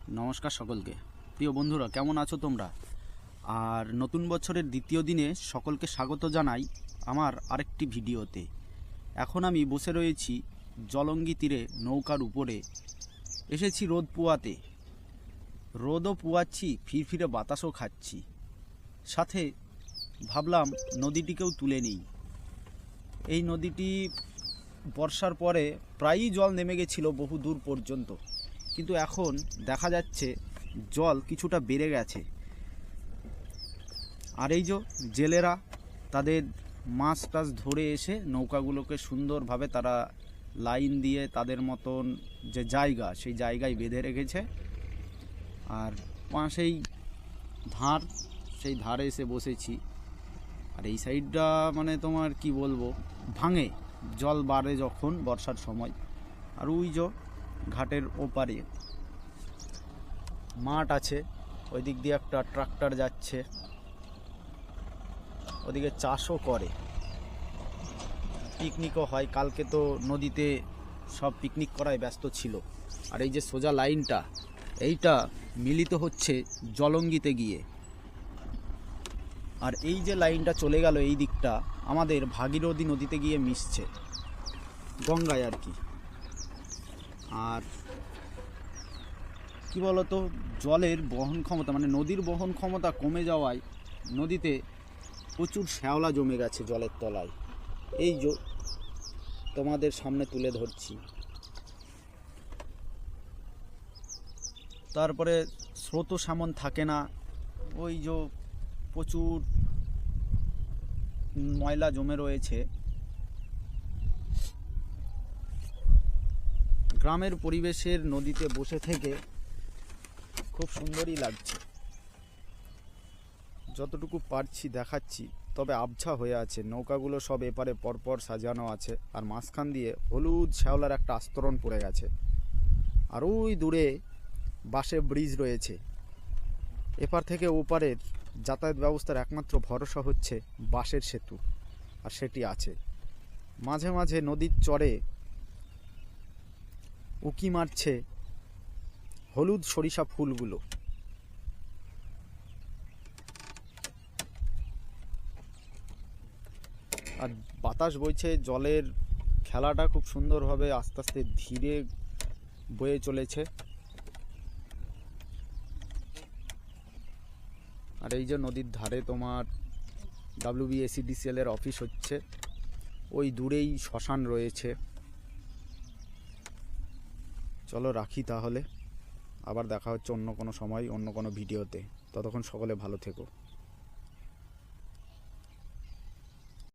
নমস্কার সকলকে। প্রিয় বন্ধুরা, কেমন আছো তোমরা? আর নতুন বছরের দ্বিতীয় দিনে সকলকে স্বাগত জানাই আমার আরেকটি ভিডিওতে। এখন আমি বসে রয়েছি জলঙ্গি তীরে নৌকার উপরে। এসেছি রোদ পোয়াতে, রোদও পোয়াচ্ছি, ফিরফিরে বাতাসও খাচ্ছি, সাথে ভাবলাম নদীটিকেও তুলে নিই। এই নদীটি বর্ষার পরে প্রায়ই জল নেমে গেছিল বহু দূর পর্যন্ত, কিন্তু এখন দেখা যাচ্ছে জল কিছুটা বেড়ে গেছে। আর এই যে জেলেরা তাদের মাছ টাছ ধরে এসে নৌকাগুলোকে সুন্দরভাবে তারা লাইন দিয়ে তাদের মতন যে জায়গা সেই জায়গায় বেঁধে রেখেছে। আর পাশেই ধার, সেই ধারে এসে বসেছি। আর এই সাইডটা মানে তোমার কি বলবো, ভাঙে জল বাড়ে যখন বর্ষার সময়। আর ওই যে ঘাটের ওপারে মাঠ আছে, ওই দিক দিয়ে একটা ট্রাক্টর যাচ্ছে, ওদিকে চাষও করে, পিকনিকও হয়। কালকে তো নদীতে সব পিকনিক করায় ব্যস্ত ছিল। আর এই যে সোজা লাইনটা, এইটা মিলিত হচ্ছে জলঙ্গিতে গিয়ে। আর এই যে লাইনটা চলে গেল এই দিকটা আমাদের ভাগীরথী নদীতে গিয়ে মিশছে, গঙ্গায় আর কি। আর কি বলতো, জলের বহন ক্ষমতা মানে নদীর বহন ক্ষমতা কমে যাওয়ায় নদীতে প্রচুর শ্যাওলা জমে গেছে জলের তলায়। এই যে তোমাদের সামনে তুলে ধরছি। তারপরে স্রোতও সেমন থাকে না, ওই যে প্রচুর ময়লা জমে রয়েছে। গ্রামের পরিবেশের নদীতে বসে থেকে খুব সুন্দরই লাগছে। যতটুকু পারছি দেখাচ্ছি, তবে আবছা হয়ে আছে। নৌকাগুলো সব এপারে পরপর সাজানো আছে, আর মাঝখান দিয়ে হলুদ শ্যাওলার একটা আস্তরণ পড়ে গেছে। আর ওই দূরে বাঁশের ব্রিজ রয়েছে। এপার থেকে ওপারের যাতায়াত ব্যবস্থার একমাত্র ভরসা হচ্ছে বাঁশের সেতু, আর সেটি আছে। মাঝে মাঝে নদীর চরে উকি মারছে হলুদ সরিষা ফুলগুলো। আর বাতাস বইছে, জলের খেলাটা খুব সুন্দরভাবে আস্তে আস্তে ধীরে বয়ে চলেছে। আর এই যে নদীর ধারে তোমার WBSEDCL এর অফিস হচ্ছে, ওই দূরেই শ্মশান রয়েছে। চলো রাখি তাহলে, আবার দেখা হচ্ছে অন্য কোনো সময় অন্য কোনো ভিডিওতে। ততক্ষণ সকলে ভালো থেকো।